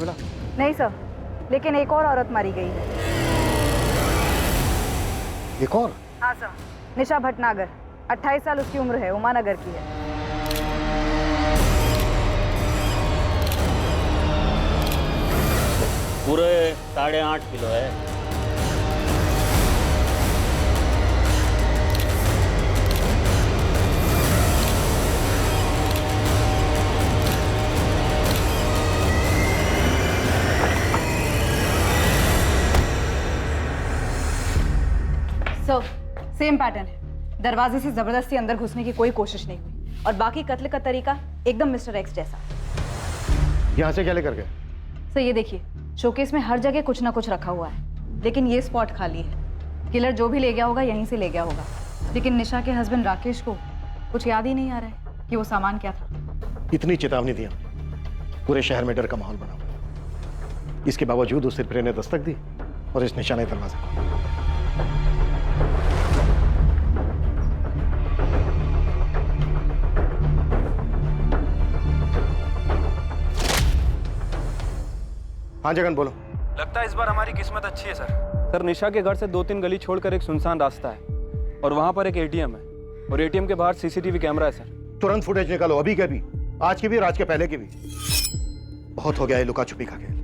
मिला? नहीं सर, लेकिन एक और औरत मारी गई है। एक और? हाँ सर, निशा भटनागर, 28 साल उसकी उम्र है, उमानगर की है। पूरे 8.5 किलो है। सर, सेम पैटर्न है। दरवाजे से जबरदस्ती अंदर घुसने की कोई कोशिश नहीं हुई और बाकी कत्ल का तरीका एकदम मिस्टर एक्स जैसा। यहाँ से क्या लेकर गए? सर ये देखिए, शोकेस में हर जगह कुछ ना कुछ रखा हुआ है, लेकिन ये स्पॉट खाली है। किलर जो भी ले गया होगा यहीं से ले गया होगा, लेकिन निशा के हस्बैंड राकेश को कुछ याद ही नहीं आ रहा है कि वो सामान क्या था। इतनी चेतावनी दी हमने, पूरे शहर में डर का माहौल बना हुआ। इसके बावजूद उस सिरफिरे ने दस्तक दी और इस निशाने दरवाजे को। हाँ जगन बोलो। लगता है इस बार हमारी किस्मत अच्छी है सर। निशा के घर से 2-3 गली छोड़कर एक सुनसान रास्ता है और वहां पर एक एटीएम है और एटीएम के बाहर सीसीटीवी कैमरा है सर। तुरंत फुटेज निकालो, अभी के भी, आज की भी और आज के पहले की भी। बहुत हो गया ये लुका छुपी का खेल।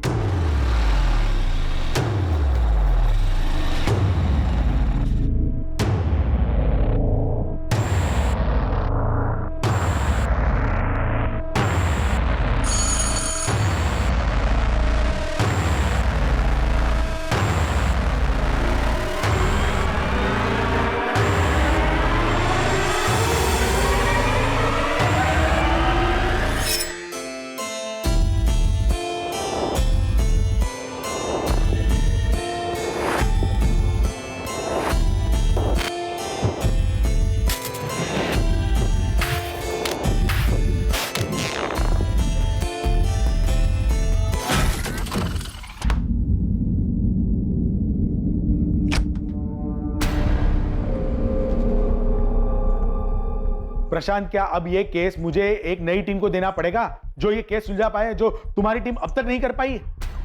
प्रशांत, क्या अब ये केस मुझे एक नई टीम को देना पड़ेगा जो ये केस सुलझा पाए, जो तुम्हारी टीम अब तक नहीं कर पाई?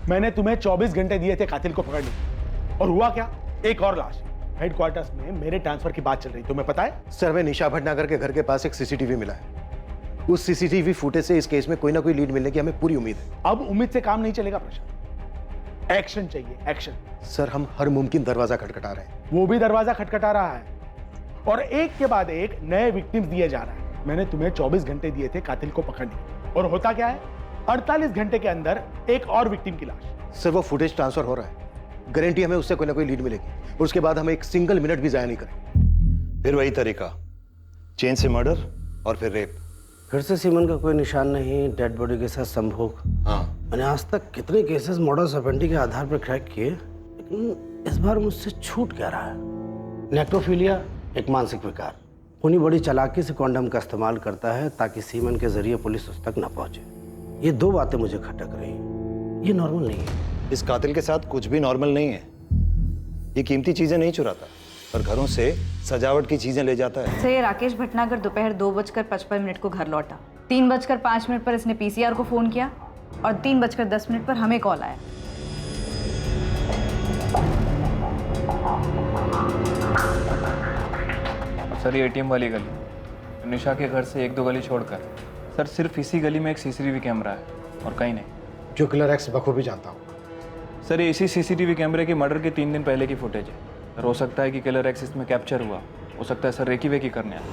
मैंने तुम्हें 24 घंटे दिए थे कातिल को पकड़ने, और हुआ क्या? एक और लाश। हेडक्वार्टर्स में मेरे ट्रांसफर की बात चल रही, तुम्हें पता है? सर, हमें निशा भटनागर के घर के पास एक सीसीटीवी मिला है। उस सीसीटीवी फुटेज से इस केस में कोई ना कोई लीड मिलने की हमें पूरी उम्मीद है। अब उम्मीद से काम नहीं चलेगा प्रशांत, एक्शन चाहिए, एक्शन। सर, हम हर मुमकिन दरवाजा खटखटा रहे हैं। वो भी दरवाजा खटखटा रहा है और एक के बाद एक नए विक्टिम्स दिए जा रहा है। मैंने तुम्हें 24 घंटे दिए थे कातिल को पकड़ने, और होता क्या है? 48 घंटे के अंदर एक और विक्टिम की लाश। सर, वो फुटेज ट्रांसफर हो रहा है, गारंटी हमें उससे कोई ना कोई लीड मिलेगी, और उसके बाद हम एक सिंगल मिनट भी जाया नहीं करेंगे। फिर वही तरीका, चेन से मर्डर और फिर रेप। फिर से सीमन का कोई निशान नहीं, डेड बॉडी के साथ संभोग। हाँ, मैंने आज तक कितने केसेस मॉडस ऑपरेंडी के आधार पर क्रैक किए, लेकिन इस बार मुझसे छूट क्या रहा है? नेक्रोफिलिया एक मानसिक विकार, खूनी बड़ी चालाकी से कॉन्डम का इस्तेमाल करता है ताकि सीमन के जरिए पुलिस उस तक न पहुंचे। ये दो बातें मुझे खटक रही, ये नॉर्मल नहीं है। इस कातिल के साथ कुछ भी नॉर्मल नहीं है। ये कीमती चीजें नहीं चुराता, पर घरों से सजावट की चीजें ले जाता है। सर, ये राकेश भटनागर दोपहर 2:55 को घर लौटा। 3:05 पर इसने पीसीआर को फोन किया और 3:10 पर हमें कॉल आया। सर ये एटीएम वाली गली, निशा के घर से 1-2 गली छोड़कर सर सिर्फ इसी गली में एक सीसीटीवी कैमरा है और कहीं नहीं। जो किलर एक्स बखूबी जानता हूँ। सर ये इसी सीसीटीवी कैमरे के मर्डर के 3 दिन पहले की फुटेज है। सर हो सकता है कि किलर एक्स इसमें कैप्चर हुआ, हो सकता है सर रेकी वेकी करने आया।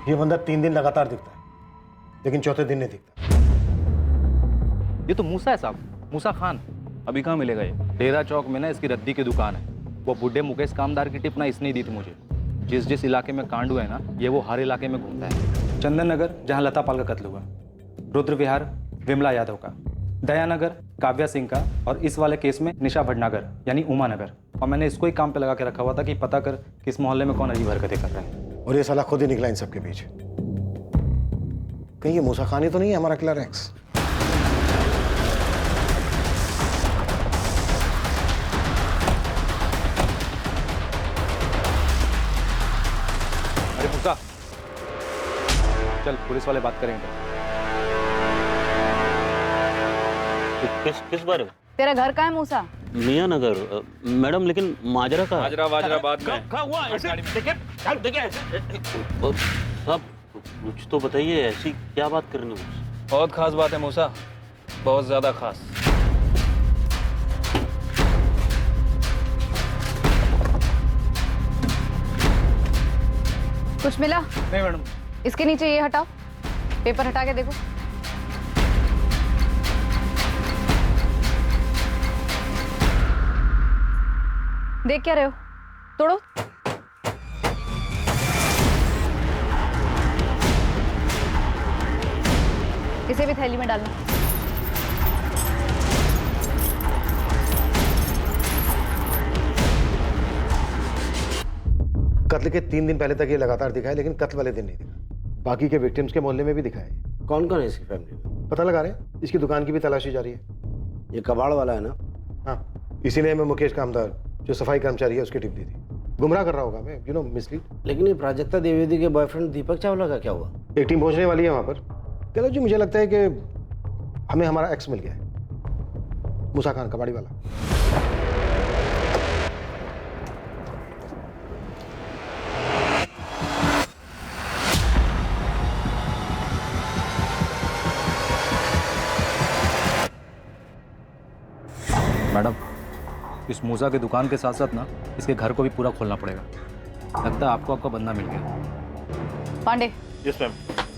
ये बंदा 3 दिन लगातार दिखता है, लेकिन चौथे दिन नहीं दिखता। ये तो मूसा है साहब, मूसा खान। अभी कहाँ मिलेगा ये? डेरा चौक में ना इसकी रद्दी की दुकान है। वो बुढ़े मुकेश कामदार की टिप ना इसने दी थी मुझे। जिस जिस इलाके में कांड हुआ है ना, ये वो हर इलाके में घूमता है। चंदन नगर जहाँ लता पाल का कत्ल हुआ, रुद्र विहार विमला यादव का, दयानगर काव्या सिंह का, और इस वाले केस में निशा भटनागर यानी उमा नगर। और मैंने इसको ही काम पे लगा के रखा हुआ था कि पता कर किस मोहल्ले में कौन अजीब हरकतें कर रहा है। और ये साला खुद ही निकला इन सबके बीच। कहीं ये मूसा खान ही तो नहीं है हमारा किलर एक्स? अरे मूसा, चल पुलिस वाले बात करेंगे। किस बारे में? तेरा घर कहाँ है मूसा? मियाँ नगर। मैडम लेकिन माजरा का वाजरा बाद में। साहब कुछ तो बताइए, ऐसी क्या बात करनी है? बहुत खास बात है मूसा, बहुत ज्यादा खास। कुछ मिला? नहीं मैडम। इसके नीचे ये हटाओ, पेपर हटा के देखो। देख क्या रहे हो? तोड़ो। इसे भी थैली में डालना। कत्ल के 3 दिन पहले तक ये लगातार दिखा है, लेकिन कत्ल वाले दिन नहीं दिखा। बाकी के विक्टिम्स के मोहल्ले में भी दिखा है। कौन कौन है इसकी फैमिली में? पता लगा रहे हैं, इसकी दुकान की भी तलाशी जारी है। ये कबाड़ वाला है ना? हाँ, इसीलिए मैं मुकेश कामदार जो सफाई कर्मचारी है उसकी टिप दी थी। गुमराह कर रहा होगा मैं, मिसलीड। लेकिन ये प्राजक्ता द्विवेदी के बॉयफ्रेंड दीपक चावला का क्या हुआ? एक टीम पहुंचने वाली है वहां पर। चलो जी, मुझे लगता है कि हमें हमारा एक्स मिल गया है, मूसा खान कबाड़ी वाला। मैडम, इस मूसा की दुकान के साथ साथ ना इसके घर को भी पूरा खोलना पड़ेगा। लगता है आपको आपका बंदा मिल गया। Pandey, yes ma'am.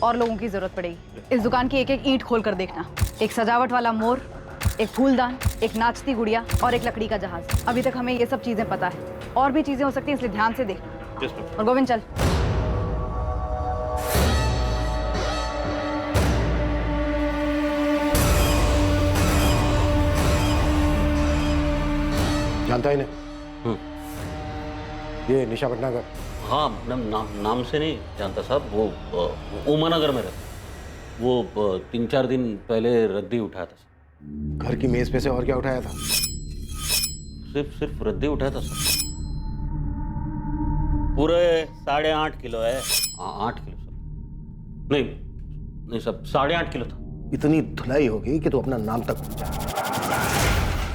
और लोगों की जरूरत पड़ेगी। इस दुकान की एक एक ईंट खोल कर देखना। एक सजावट वाला मोर, एक फूलदान, एक नाचती गुड़िया और एक लकड़ी का जहाज। अभी तक हमें ये सब चीजें पता है, और भी चीजें हो सकती हैं, इसलिए ध्यान से देखना। Yes ma'am. और गोविंद चल। जानता ही नहीं ये निशा भटनागर? हाँ मैडम, नाम से नहीं जानता साहब। वो उमानगर में रहता। वो 3-4 दिन पहले रद्दी उठाया था। घर की मेज पे से और क्या उठाया था? सिर्फ रद्दी उठाया था सर। पूरे 8.5 किलो है। 8 किलो सर। नहीं सब 8.5 किलो था। इतनी धुलाई हो गई कि तू अपना नाम तक भूल जा।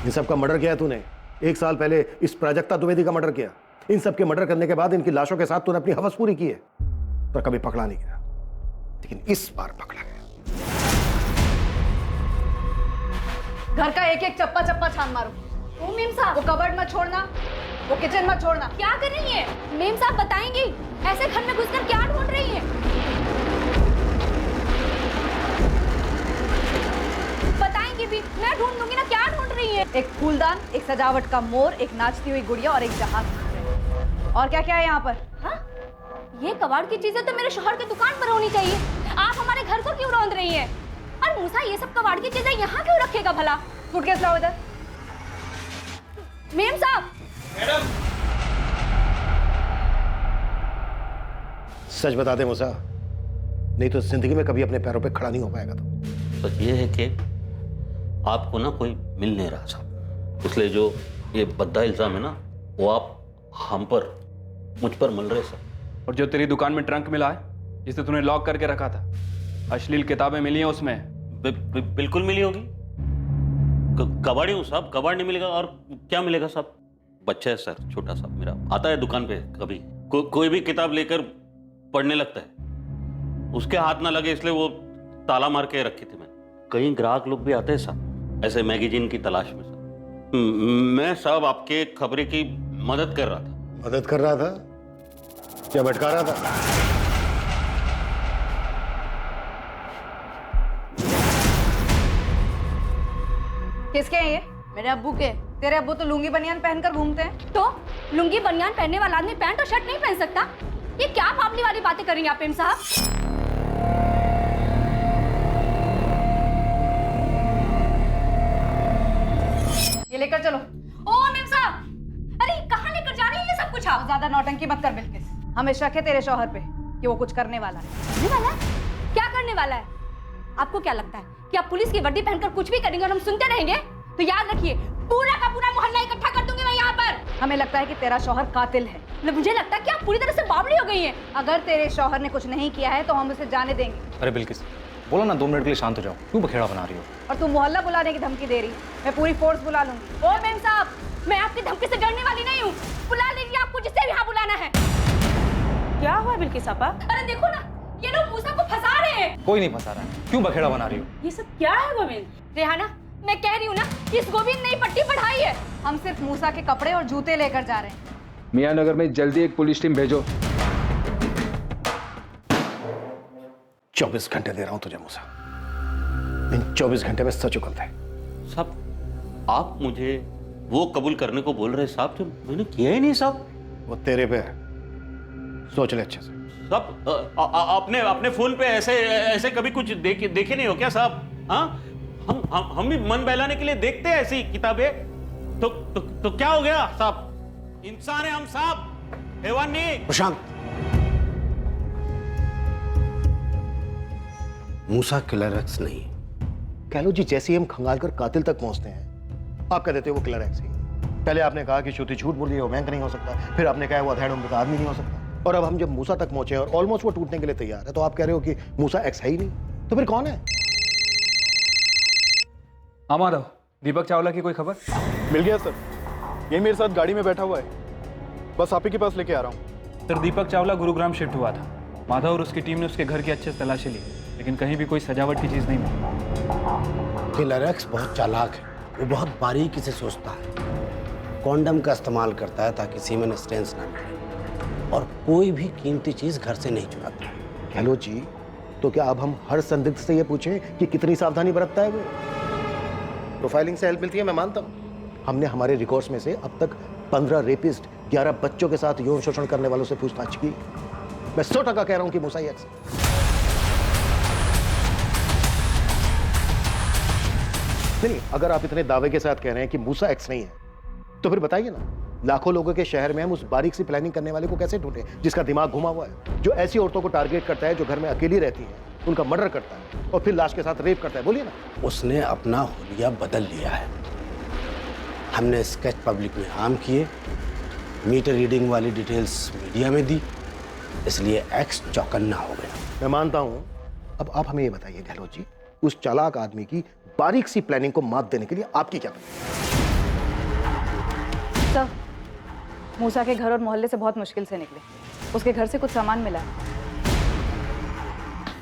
इन सब का मर्डर किया तूने। 1 साल पहले इस प्राजक्ता द्विवेदी का मर्डर किया। इन सब के मर्डर करने के बाद इनकी लाशों के साथ तूने अपनी हवस पूरी की है, पर कभी पकड़ा नहीं गया। लेकिन इस बार पकड़ा गया। घर का एक एक चप्पा चप्पा छान मारो। ओ मेम साहब, वो कबर्ड मत छोड़ना, वो किचन मत छोड़ना। क्या कर रही है? मेम साहब बताएंगी, ऐसे घर में घुसकर क्या ढूंढ रही है? बताएंगी भी, मैं ढूंढ दूंगी ना, क्या ढूंढ रही है? एक फूलदान, एक सजावट का मोर, एक नाचती हुई गुड़िया और एक जहाज। और क्या क्या है यहाँ पर? हाँ? ये कबाड़ की चीजें तो मेरे शोहर की दुकान पर होनी चाहिए। आप हमारे घर को क्यों रौंद रही हैं? और मूसा ये सब कबाड़ की चीजें यहाँ क्यों रखेगा भला? सूटकेस लाओ इधर। मेम साहब। मैडम, सच बता दे मूसा, नहीं तो जिंदगी में कभी अपने पैरों पे खड़ा नहीं हो पाएगा तो। सच ये है कि आपको ना कोई मिल नहीं रहा साहब, इसलिए जो ये भद्दा इल्जाम है ना, वो आप हम पर, मुझ पर मल रहे सर। और जो तेरी दुकान में ट्रंक मिला है, जिसे तूने लॉक करके रखा था, अश्लील किताबें मिली हैं उसमें? बिल्कुल मिली होगी। कबाड़ी हूँ साहब, कबाड़ नहीं मिलेगा और क्या मिलेगा साहब? बच्चा है सर, छोटा सा मेरा, आता है दुकान पे कभी, कोई भी किताब लेकर पढ़ने लगता है, उसके हाथ ना लगे इसलिए वो ताला मार के रखी थी मैं। कई ग्राहक लोग भी आते हैं साहब ऐसे मैगजीन की तलाश में साहब। मैं साहब आपके खबरें की मदद कर रहा था। मदद कर रहा था? क्या भटका रहा था? किसके हैं ये? मेरे अब्बू के। तेरे अब्बू तो लुंगी बनियान पहनकर घूमते हैं। तो लुंगी बनियान पहनने वाला आदमी पैंट और शर्ट नहीं पहन सकता? ये क्या फाफली वाली बातें कर रही हैं आप मेम साहब? ये लेकर चलो। ओ मेम साहब, अरे कहाँ लेकर जा रही है ये सब कुछ? आप ज्यादा नौटंकी मत कर बिल्किस। हमें शक है तेरे शौहर पे कि वो कुछ करने वाला है। करने वाला है? क्या करने वाला है? आपको क्या लगता है कि आप पुलिस की वर्दी पहनकर कुछ भी करेंगे और हम सुनते रहेंगे? तो याद रखिए, पूरा का पूरा मोहल्ला इकट्ठा कर दूंगी मैं यहाँ पर। हमें लगता है कि तेरा शौहर कातिल है। मुझे लगता है कि आप पूरी तरह से बावली हो गई हैं। अगर तेरे शौहर ने कुछ नहीं किया है तो हम उसे जाने देंगे। अरे बिल्किस, बोलो ना 2 मिनट के लिए शांत हो जाओ, क्यों बखेड़ा बना रही हो? और तू मोहल्ला बुलाने की धमकी दे रही, मैं पूरी फोर्स बुला लूंगी। ओ मेम साहब, मैं आपकी धमकी से डरने वाली नहीं हूँ। बुला लीजिए आपको जिसे भी यहाँ बुलाना है। क्या हुआ बिल्किस आपा? अरे देखो ना, ये लोग मूसा को फंसा रहे हैं। कोई नहीं फंसा रहा है, क्यों बखेड़ा बना रही हो? ये सब क्या है गोविंद? रेहाना, मैं कह रही हूँ ना कि इस गोविंद ने पट्टी बढ़ाई है। हम सिर्फ मूसा के कपड़े और जूते लेकर जा रहे हैं। मियाँ नगर में जल्दी एक पुलिस टीम भेजो। 24 घंटे दे रहा हूं तुझे मूसा, इन 24 घंटे में सच उगल है। साहब, आप मुझे वो कबूल करने को बोल रहे साहब जो मैंने किया ही नहीं साहब। वो तेरे पे है, सोच ले अच्छे से। साहब, आपने अपने फोन पे ऐसे कभी कुछ देखे नहीं हो क्या साहब? हाँ, हम भी मन बहलाने के लिए देखते हैं ऐसी किताबें। तो क्या हो गया साहब? इंसान है हम साहब, हैवान नहीं। प्रशांत, मूसा किलर एक्स नहीं। कह लो जी, जैसे ही हम खंगाल कर कातिल तक पहुंचते हैं आप कह देते हो वो किलर एक्स ही। पहले आपने कहा कि श्रुति झूठ बोल रही है, वो बैंक नहीं हो सकता। फिर आपने कहा वो अधेड़ उम्र का आदमी नहीं हो सकता। और अब हम जब मूसा तक पहुंचे और ऑलमोस्ट वो टूटने के लिए तैयार है तो आप कह रहे हो कि मूसा एक्स है ही नहीं। तो फिर कौन है? हाँ माधव, दीपक चावला की कोई खबर? मिल गया सर, ये मेरे साथ गाड़ी में बैठा हुआ है, बस आप ही के पास लेके आ रहा हूँ। सर, दीपक चावला गुरुग्राम शिफ्ट हुआ था। माधव और उसकी टीम ने उसके घर की अच्छे से तलाशी ली, लेकिन कहीं भी कोई सजावट की चीज नहीं मिली। किलर एक्स बहुत चालाक है, वो बहुत बारीकी से सोचता है। कॉन्डम का इस्तेमाल करता है ताकि सीमेन स्टेन्स ना मिले, और कोई भी कीमती चीज घर से नहीं चुराता। कह लो जी, तो क्या अब हम हर संदिग्ध से ये पूछें कि कितनी सावधानी बरतता है वो? प्रोफाइलिंग से हेल्प मिलती है, मैं मानता हूँ। हमने हमारे रिकॉर्ड्स में से अब तक 15 रेपिस्ट, 11 बच्चों के साथ यौन शोषण करने वालों से पूछताछ की। मैं 100% कह रहा हूं कि मूसा ही एक्स। नहीं, अगर आप इतने दावे के साथ कह रहे हैं कि मूसा एक्स नहीं है तो फिर बताइए ना, लाखों लोगों के शहर में हम उस बारीक सी प्लानिंग करने वाले को कैसे ढूंढें जिसका दिमाग घुमा हुआ है, जो ऐसी औरतों को टारगेट करता है जो घर में अकेली रहती हैं, उनका मर्डर करता है और फिर लाश के साथ रेप करता है। बोलिए ना। उसने अपना हुलिया बदल लिया है। हमने स्केच पब्लिक में आम किए, मीटर रीडिंग वाली डिटेल्स मीडिया में दी, इसलिए एक्स चौकन्ना हो गया। मैं मानता हूं। अब आप हमें ये बताइए गहलोत जी, उस चालाक आदमी की बारीक सी प्लानिंग को मात देने के लिए आपकी क्या प्लानिंग? सर, मूसा के घर और मोहल्ले से बहुत मुश्किल से निकले। उसके घर से कुछ सामान मिला।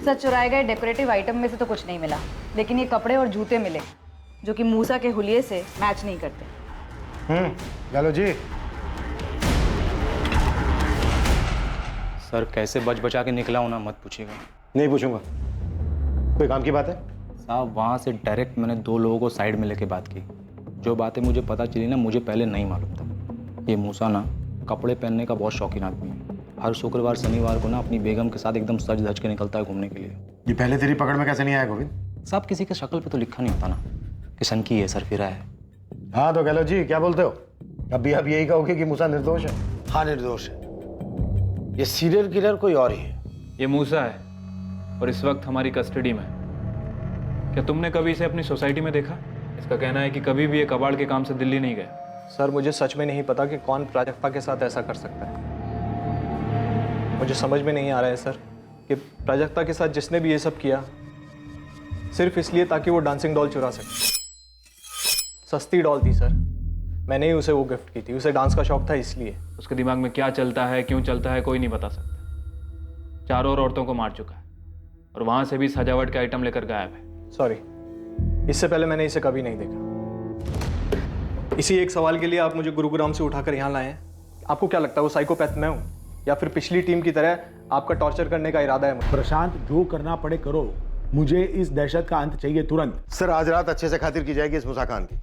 सर, चुराए गए डेकोरेटिव आइटम में से तो कुछ नहीं मिला, लेकिन ये कपड़े और जूते मिले जो कि मूसा के हुलिये से मैच नहीं करते। गहलोत जी, सर, कैसे बच बचा के निकला हूं ना, मत पूछिएगा। नहीं पूछूंगा। कोई काम की बात है? साहब, वहाँ से डायरेक्ट मैंने 2 लोगों को साइड में लेके बात की। जो बातें मुझे पता चली ना, मुझे पहले नहीं मालूम था। ये मूसा ना कपड़े पहनने का बहुत शौकीन आदमी है। हर शुक्रवार शनिवार को ना अपनी बेगम के साथ एकदम सज धज के निकलता है घूमने के लिए। ये पहले तेरी पकड़ में कैसे नहीं आया गोविंद? साहब, किसी के शक्ल पे तो लिखा नहीं होता ना कि सन की है, सरफिरा है। हाँ तो गहलोत जी, क्या बोलते हो? अभी आप यही कहोगे कि मूसा निर्दोष है? हाँ, निर्दोष है। ये सीरियल किलर कोई और ही है। ये मूसा है और इस वक्त हमारी कस्टडी में है। क्या तुमने कभी इसे अपनी सोसाइटी में देखा? इसका कहना है कि कभी भी ये कबाड़ के काम से दिल्ली नहीं गया। सर, मुझे सच में नहीं पता कि कौन प्राजक्ता के साथ ऐसा कर सकता है। मुझे समझ में नहीं आ रहा है सर कि प्राजक्ता के साथ जिसने भी ये सब किया सिर्फ इसलिए ताकि वो डांसिंग डॉल चुरा सके। सस्ती डॉल थी सर, मैंने ही उसे वो गिफ्ट की थी। उसे डांस का शौक था इसलिए। उसके दिमाग में क्या चलता है, क्यों चलता है, कोई नहीं बता सकता। 4 और औरतों को मार चुका है और वहां से भी सजावट के आइटम लेकर गायब है। सॉरी, इससे पहले मैंने इसे कभी नहीं देखा। इसी एक सवाल के लिए आप मुझे गुरुग्राम से उठाकर यहाँ लाए हैं। आपको क्या लगता है वो साइकोपैथ मैं हूँ, या फिर पिछली टीम की तरह आपका टॉर्चर करने का इरादा है मुझे? प्रशांत, जो करना पड़े करो, मुझे इस दहशत का अंत चाहिए तुरंत। सर, आज रात अच्छे से खातिर की जाएगी इस मूसा खान की।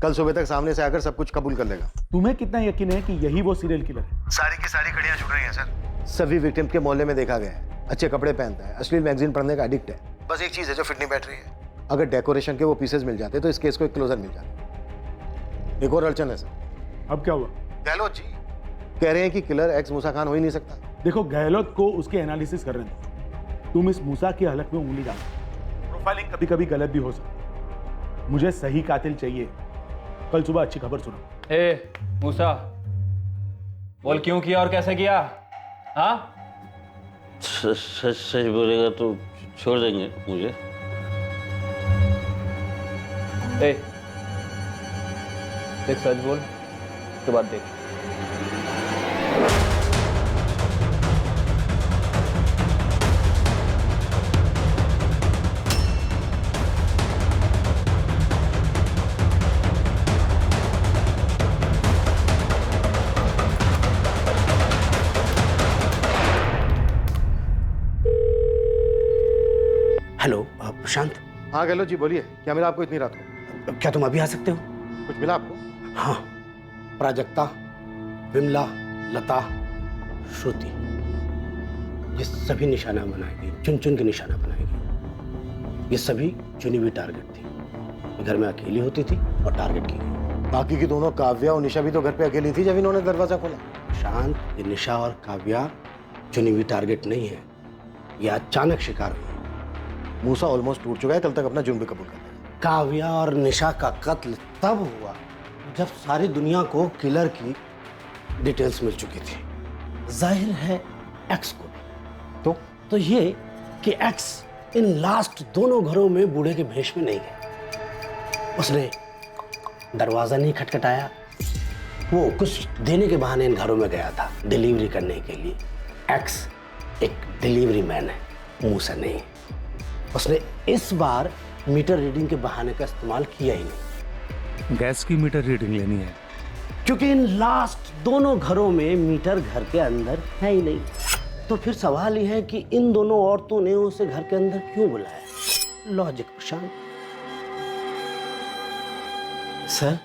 कल सुबह तक सामने से आकर सब कुछ कबूल कर लेगा। तुम्हें कितना यकीन है कि यही वो सीरियल किलर है? सारी की सारी कड़ियां जुड़ रही हैं सर। सभी विक्टिम के मोहल्ले में देखा गया है। अच्छे कपड़े पहनता है, अश्लील मैगजीन पढ़ने का एडिक्ट है। बस एक चीज है जो फिट नहीं बैठ रही है। अगर डेकोरेशन के वो पीसेस मिल जाते तो इस केस को एक क्लोजर मिल जाता। एक और अड़चन है सर। अब क्या हुआ? गहलोत जी, कह रहे हैं कि किलर एक्स मूसा खान हो ही नहीं सकता। देखो, गहलोत को उसके एनालिसिस करने दो। तुम इस मूसा की हलक में उंगली डालो। प्रोफाइलिंग कभी कभी गलत भी हो सकती। मुझे सही कातिल चाहिए। कल सुबह अच्छी खबर सुनो। ए मूसा, बोल क्यों किया और कैसे किया? हाँ, सच सच बोलेगा तो छोड़ देंगे मुझे। ए देख, सच बोल, उसके बाद देख। हेलो प्रशांत, हाँ गहलोत जी बोलिए, क्या मिला आपको इतनी रात को? क्या तुम अभी आ सकते हो? कुछ मिला आपको? हाँ, प्राजक्ता, विमला, लता, श्रुति, ये सभी निशाना बनाएगी, चुन चुन के निशाना बनाएगी। ये सभी चुनी हुई टारगेट थी। घर में अकेली होती थी और टारगेट की गई। बाकी की दोनों काव्या और निशा भी तो घर पे अकेली थी जब इन्होंने दरवाजा खोला। शांत, ये निशा और काव्या चुनी हुई टारगेट नहीं है, ये अचानक शिकार हुई। मूसा ऑलमोस्ट टूट चुका है, कल तक अपना जुर्म भी कबूल कर लेगा। काव्या और निशा का कत्ल तब हुआ जब सारी दुनिया को किलर की डिटेल्स मिल चुकी थी। जाहिर है एक्स को तो ये कि एक्स इन लास्ट दोनों घरों में बूढ़े के भेष में नहीं गया। उसने दरवाजा नहीं खटखटाया, वो कुछ देने के बहाने इन घरों में गया था, डिलीवरी करने के लिए। एक्स एक डिलीवरी मैन है, मूसा नहीं। उसने इस बार मीटर रीडिंग के बहाने का इस्तेमाल किया ही नहीं। गैस की मीटर रीडिंग लेनी है, क्योंकि इन लास्ट दोनों घरों में मीटर घर के अंदर है ही नहीं। तो फिर सवाल यह है कि इन दोनों औरतों ने उसे घर के अंदर क्यों बुलाया? लॉजिक प्रशांत। सर,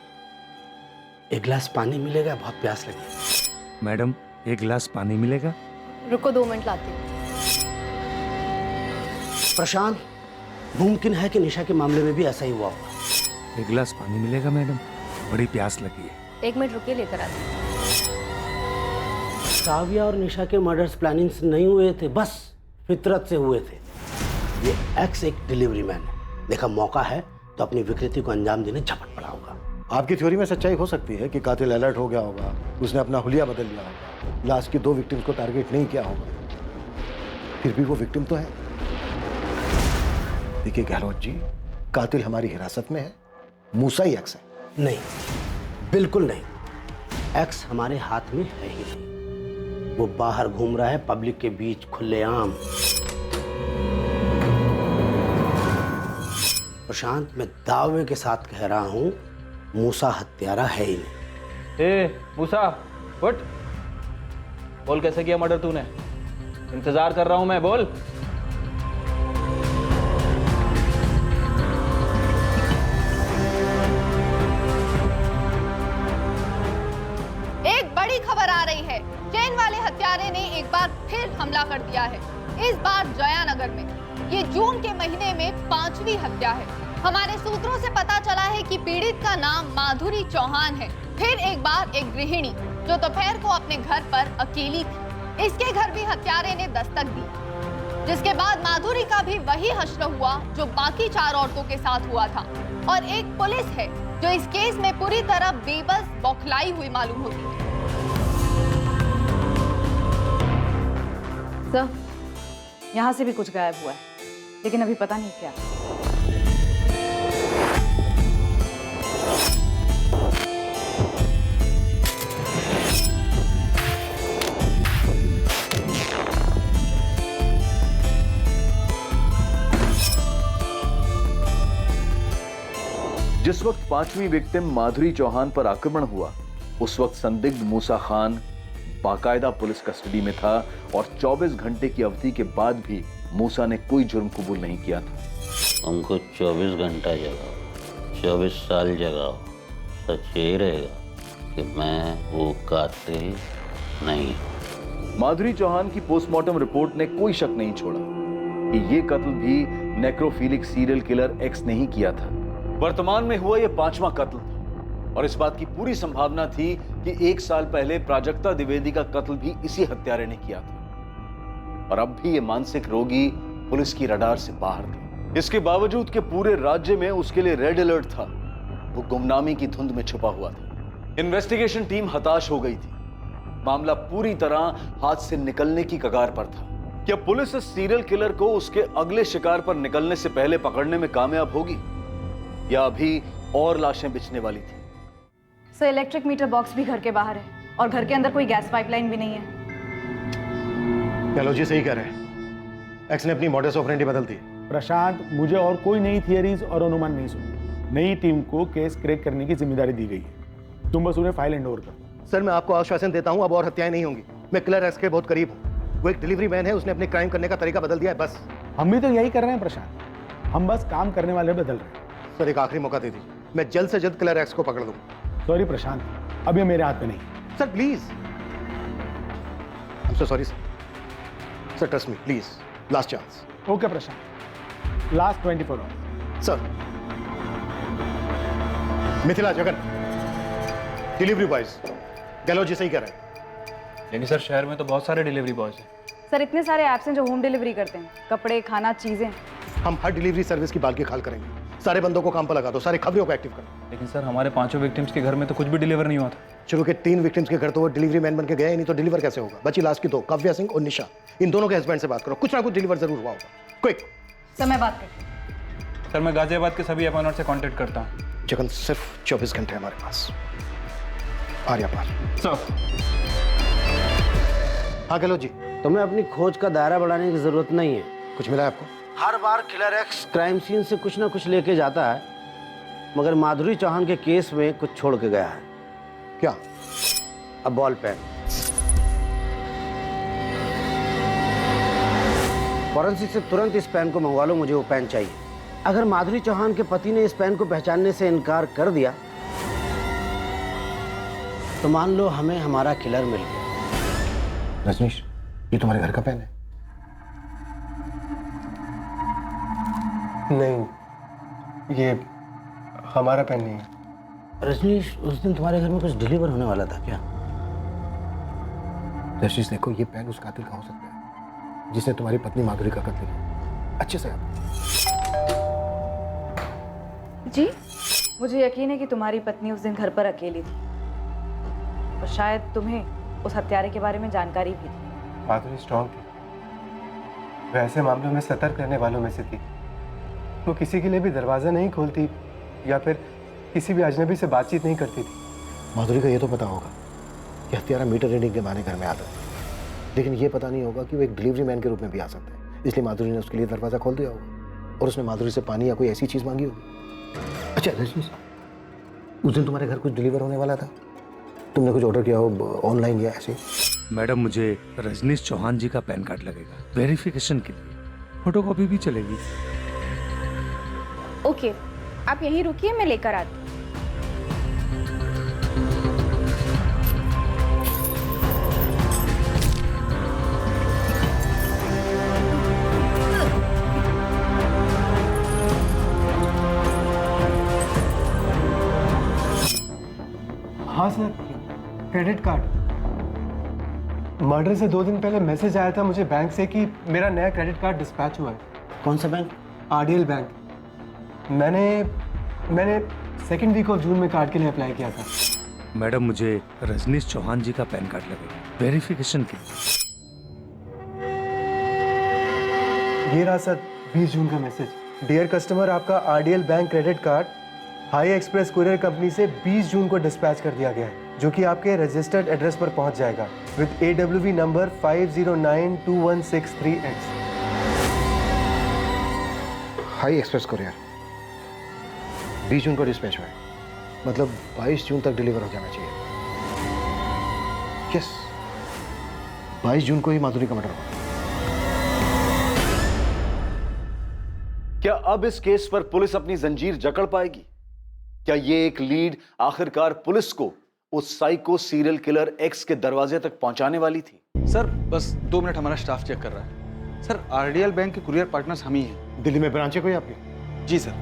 एक गिलास पानी मिलेगा? बहुत प्यास लगी। मैडम एक गिलास पानी मिलेगा? रुको 2 मिनट लाती हूँ। प्रशांत, मुमकिन है कि निशा के मामले में भी ऐसा ही हुआ होगा। एक गिलास पानी मिलेगा मैडम, बड़ी प्यास लगी है। 1 मिनट रुकिए, लेकर आती हूँ। काव्या और निशा के मर्डर्स प्लानिंग से नहीं हुए थे, बस फितरत से हुए थे। ये एक्स एक डिलीवरी मैन है, देखा मौका है तो अपनी विकृति को अंजाम देने झपट पड़ा होगा। आपकी थ्योरी में सच्चाई हो सकती है कि कातिल अलर्ट हो गया होगा, उसने अपना हुलिया बदल लिया होगा, लास्ट की 2 विक्टिम्स को टारगेट नहीं किया होगा। फिर भी वो विक्टिम तो है। देखिए गहलोत जी, कातिल हमारी हिरासत में है, मूसा ही एक्स है। नहीं, बिल्कुल नहीं। एक्स हमारे हाथ में है ही नहीं। वो बाहर घूम रहा है पब्लिक के बीच खुलेआम। प्रशांत, मैं दावे के साथ कह रहा हूं, मूसा हत्यारा है ही नहीं। ए मूसा, उठ, बोल कैसे किया मर्डर तूने? इंतजार कर रहा हूं मैं, बोल। एक बड़ी खबर आ रही है। चेन वाले हत्यारे ने एक बार फिर हमला कर दिया है, इस बार जयानगर में। ये जून के महीने में 5वीं हत्या है। हमारे सूत्रों से पता चला है कि पीड़ित का नाम माधुरी चौहान है। फिर एक बार एक गृहिणी जो दोपहर को अपने घर पर अकेली थी, इसके घर भी हत्यारे ने दस्तक दी, जिसके बाद माधुरी का भी वही हश्र हुआ जो बाकी 4 औरतों के साथ हुआ था। और एक पुलिस है जो इस केस में पूरी तरह बेबस बौखलाई हुई मालूम होती है। सर, यहाँ से भी कुछ गायब हुआ है, लेकिन अभी पता नहीं क्या। जिस वक्त 5वीं विक्टिम माधुरी चौहान पर आक्रमण हुआ, उस वक्त संदिग्ध मूसा खान बाकायदा पुलिस कस्टडी में था और 24 घंटे की अवधि के बाद भी मूसा ने कोई जुर्म कबूल नहीं किया था। हमको 24 घंटा जगाओ, 24 साल जगाओ, सच यही रहेगा कि मैं वो कातिल नहीं। माधुरी चौहान की पोस्टमार्टम रिपोर्ट ने कोई शक नहीं छोड़ा कि ये कत्ल भी नेक्रोफिलिक सीरियल किलर एक्स ने ही किया था। वर्तमान में हुआ यह 5वां कत्ल था और इस बात की पूरी संभावना थी कि 1 साल पहले प्राजक्ता द्विवेदी का कत्ल भी इसी हत्यारे ने किया था। और अब भी ये मानसिक रोगी पुलिस की रडार से बाहर था। इसके बावजूद कि पूरे राज्य में उसके लिए रेड अलर्ट था, वो गुमनामी की धुंध में छुपा हुआ था। इन्वेस्टिगेशन टीम हताश हो गई थी। मामला पूरी तरह हाथ से निकलने की कगार पर था। क्या पुलिस इस सीरियल किलर को उसके अगले शिकार पर निकलने से पहले पकड़ने में कामयाब होगी, या अभी और लाशें बिछने वाली थी? सर, इलेक्ट्रिक मीटर बॉक्स भी घर के बाहर है और घर के अंदर कोई गैस पाइपलाइन भी नहीं है। चलो जी, सही कह रहे हैं। एक्स ने अपनी मॉडस ऑपरेंडी बदल दी। प्रशांत, मुझे और कोई नई थियरीज और अनुमान नहीं सुननी। नई टीम को केस क्रैक करने की जिम्मेदारी दी गई है। तुम बस उन्हें फाइल हैंड ओवर करो। सर, मैं आपको आश्वासन देता हूं, अब और हत्याएं नहीं होंगी। मैं किलर एक्स के बहुत करीब हूं। वो एक डिलीवरी मैन है, उसने अपने क्राइम करने का तरीका बदल दिया है, बस। हम भी तो यही कर रहे हैं प्रशांत, हम बस काम करने वाले बदल रहे हैं। सर, एक आखिरी मौका दे दीजिए, मैं जल्द से जल्द किलर एक्स को पकड़ दूंगा। सॉरी प्रशांत, अब ये मेरे हाथ में नहीं। Sir please, I am so sorry sir. Sir trust me please, last chance. Okay Prashant, last 24 hours. Sir, Mithila, Jagan, delivery boys, Gehlot ji सही कह रहे हैं। लेकिन सर शहर में तो बहुत सारे डिलीवरी बॉयज हैं। सर, इतने सारे ऐप्स हैं जो होम डिलीवरी करते हैं, कपड़े, खाना, चीजें। हम हर डिलीवरी सर्विस की बाल की खाल करेंगे। सारे बंदों को काम पर लगा दो, सारे खबरों को एक्टिव करो। लेकिन सर हमारे 5 विक्टिम्स के घर में तो कुछ भी डिलीवर नहीं हुआ था। चलो के 3 विक्टिम्स के घर तो वो डिलीवरी मैन बन के गए, नहीं तो डिलीवर कैसे होगा? बची लास्ट की 2, काव्या सिंह और निशा। इन दोनों के हस्बैंड से बात करो, कुछ ना कुछ डिलीवर जरूर हुआ होगा। क्विक। सर, मैं बात करती हूँ। सर मैं गाजियाबाद के सभी अपॉइंटर से कांटेक्ट करता हूँ। जगन, सिर्फ 24 घंटे हमारे पास। आर्या पार। सर। हाँ गहलोत जी। तुम्हें अपनी खोज का दायरा बढ़ाने की जरूरत नहीं है। कुछ मिला है आपको? हर बार किलर एक्स क्राइम सीन से कुछ ना कुछ लेके जाता है, मगर माधुरी चौहान के केस में कुछ छोड़ के गया है। क्या? अब बॉल पेन। फॉरेंसिक से तुरंत इस पेन को मंगवा लो, मुझे वो पेन चाहिए। अगर माधुरी चौहान के पति ने इस पेन को पहचानने से इनकार कर दिया तो मान लो हमें हमारा किलर मिल गया। रजनीश, ये तुम्हारे घर का पेन है? नहीं, ये हमारा पेन नहीं है। रजनीश, उस दिन तुम्हारे घर में कुछ डिलीवर होने वाला था क्या? रजनीश देखो, ये पेन उस कातिल का हो सकता है जिसने तुम्हारी पत्नी माधुरी का कत्ल किया। अच्छे से आप। जी, मुझे यकीन है कि तुम्हारी पत्नी उस दिन घर पर अकेली थी और शायद तुम्हें उस हत्यारे के बारे में जानकारी भी थी। माधुरी स्ट्रांग थी, वैसे मामलों में सतर्क रहने वालों में से थी। वो किसी के लिए भी दरवाज़ा नहीं खोलती या फिर किसी भी अजनबी से बातचीत नहीं करती थी। माधुरी का ये तो पता होगा कि हत्यारा मीटर रीडिंग के बहाने घर में आता है, लेकिन ये पता नहीं होगा कि वो एक डिलीवरी मैन के रूप में भी आ सकता है। इसलिए माधुरी ने उसके लिए दरवाज़ा खोल दिया होगा और उसने माधुरी से पानी या कोई ऐसी चीज़ मांगी होगी। अच्छा रजनीश, उस दिन तुम्हारे घर कुछ डिलीवर होने वाला था, तुमने कुछ ऑर्डर किया हो ऑनलाइन या ऐसे? मैडम, मुझे रजनीश चौहान जी का पैन कार्ड लगेगा वेरिफिकेशन के लिए। फोटोकॉपी भी चलेगी। ओके, आप यहीं रुकिए, मैं लेकर आती हूँ। हाँ सर, क्रेडिट कार्ड। मर्डर से 2 दिन पहले मैसेज आया था मुझे बैंक से कि मेरा नया क्रेडिट कार्ड डिस्पैच हुआ है। कौन सा बैंक? आरडीएल बैंक। मैंने 2nd वीक ऑफ जून में कार्ड के लिए अप्लाई किया था। मैडम, मुझे रजनीश चौहान जी का पैन कार्ड लगेगा वेरिफिकेशन के लिए। ये रहा सर 20 जून का मैसेज। डियर कस्टमर, आपका RDL bank credit card high express courier company से 20 जून को डिस्पैच कर दिया गया है, जो कि आपके रजिस्टर्ड एड्रेस पर पहुंच जाएगा with AWV number 50921638। High express courier 20 जून को डिस्पैच हुआ है, मतलब 22 जून तक डिलीवर हो जाना चाहिए। यस, 22 जून को ही माधुरी का मर्डर हुआ। क्या अब इस केस पर पुलिस अपनी जंजीर जकड़ पाएगी? क्या ये एक लीड आखिरकार पुलिस को उस साइको सीरियल किलर एक्स के दरवाजे तक पहुंचाने वाली थी? सर बस 2 मिनट, हमारा स्टाफ चेक कर रहा है। सर आरडीएल बैंक के कुरियर पार्टनर्स हम ही हैं। दिल्ली में ब्रांच है कोई आपकी? जी सर।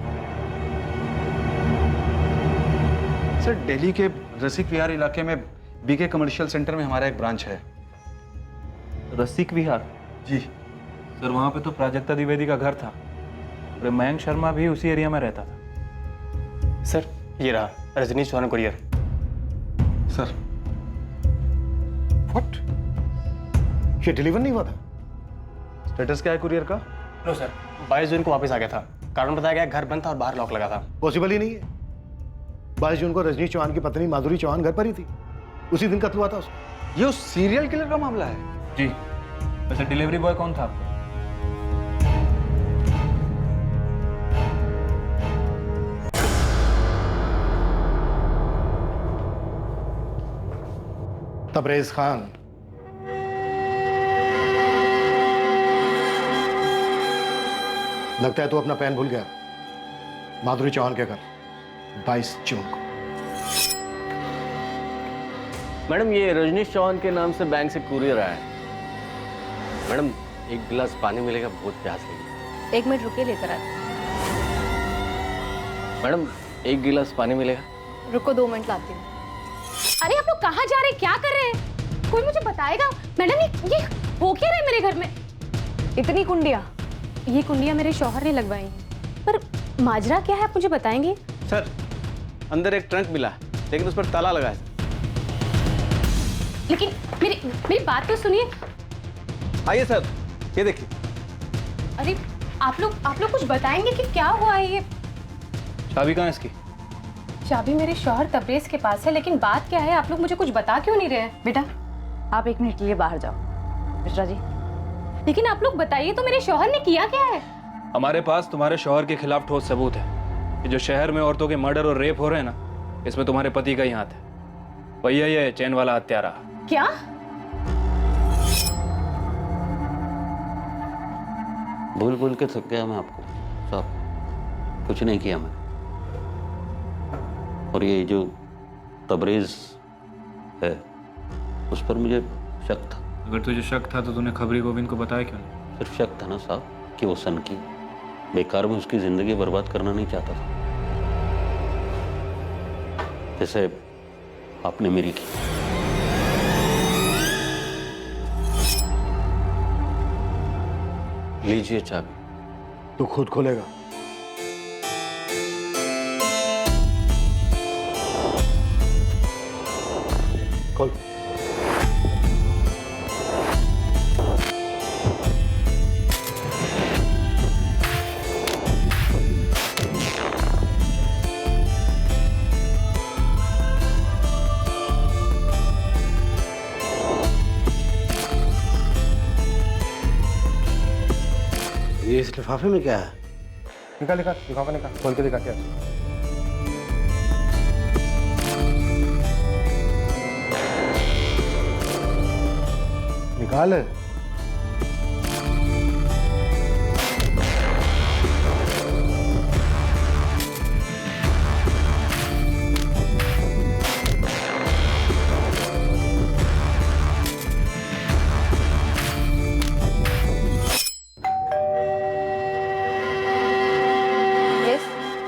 सर दिल्ली के रसिक विहार इलाके में बीके कमर्शियल सेंटर में हमारा एक ब्रांच है। रसिक विहार? जी सर वहाँ पे तो प्राजक्ता द्विवेदी का घर था और मयंक शर्मा भी उसी एरिया में रहता था। सर ये रहा Rajnish Chauhan courier. Sir what? ये डिलीवर नहीं हुआ था? स्टेटस क्या है कुरियर का? नो सर, 22 जून को वापस आ गया था। कारण बताया गया घर बंद था और बाहर लॉक लगा था। पॉसिबल ही नहीं है। 22 जून को रजनीश चौहान की पत्नी माधुरी चौहान घर पर ही थी, उसी दिन कत्ल हुआ था उसका। ये उस सीरियल किलर का मामला है? जी। वैसे डिलीवरी बॉय कौन था आपका? तबरेज खान। लगता है तू अपना पेन भूल गया। माधुरी चौहान के घर 22 जून को। मैडम ये रजनीश चौहान के नाम से बैंक से कुरियर आया है। मैडम एक गिलास पानी मिलेगा, बहुत प्यास लगी। 1 मिनट रुकिए, लेकर आते। मैडम एक गिलास पानी मिलेगा? रुको 2 मिनट लाती हूँ। अरे आप लोग कहाँ जा रहे हैं, क्या कर रहे हैं? कोई मुझे बताएगा? मैडम ये हो क्या रहा है मेरे घर में? इतनी कुंडिया? ये कुंडियाँ मेरे शौहर ने लगवाई हैं, पर माजरा क्या है आप मुझे बताएंगे? सर अंदर एक ट्रंक मिला लेकिन उस पर ताला लगा है। लेकिन मेरी बात तो सुनिए। आइए सर, ये देखिए। अरे आप लोग कुछ बताएंगे कि क्या हुआ है? ये चाबी कहाँ है इसकी? चाबी मेरे शौहर तबरेज के पास है, लेकिन बात क्या है? आप लोग मुझे कुछ बता क्यों नहीं रहे हैं? बेटा आप 1 मिनट के लिए बाहर जाओ। मिश्रा जी। लेकिन आप लोग बताइए तो, मेरे शौहर ने किया क्या है? हमारे पास तुम्हारे शौहर के खिलाफ ठोस सबूत है कि जो शहर में औरतों के मर्डर और रेप हो रहे हैं ना, इसमें तुम्हारे पति का ही हाथ है। भैया ये चैन वाला हत्यारा। क्या? भूल के थक गया मैं आपको साहब, कुछ नहीं किया मैं। और ये जो तबरेज है उस पर मुझे शक था। अगर तुझे शक था तो तूने खबरी गोविंद को बताया क्यों नहीं? सिर्फ शक था ना साहब कि वो सन की बेकार में उसकी जिंदगी बर्बाद करना नहीं चाहता था, जैसे आपने मेरी की। लीजिए चाबी। तू खुद खोलेगा? खोल। ये इस लिफाफे में क्या है? निकाल लिफाफा निकाल, खोल के दिखा क्या। निकाल।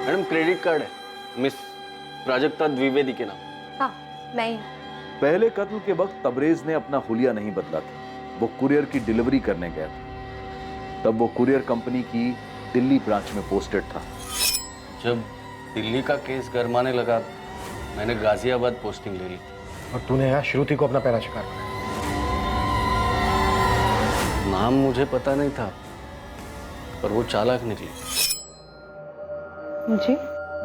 मैडम क्रेडिट कार्ड है, मिस प्राजक्ता द्विवेदी के नाम। हाँ नहीं। पहले कत्ल के वक्त तबरेज ने अपना हुलिया नहीं बदला था। वो कुरियर की डिलीवरी करने गया था। तब वो कुरियर कंपनी की दिल्ली ब्रांच में पोस्टेड था। जब दिल्ली का केस गरमाने लगा मैंने गाजियाबाद पोस्टिंग ले ली। और तूने यहाँ श्रुति को अपना पहला शिकार बनाया। नाम मुझे पता नहीं था पर वो चालाक निकली। जी?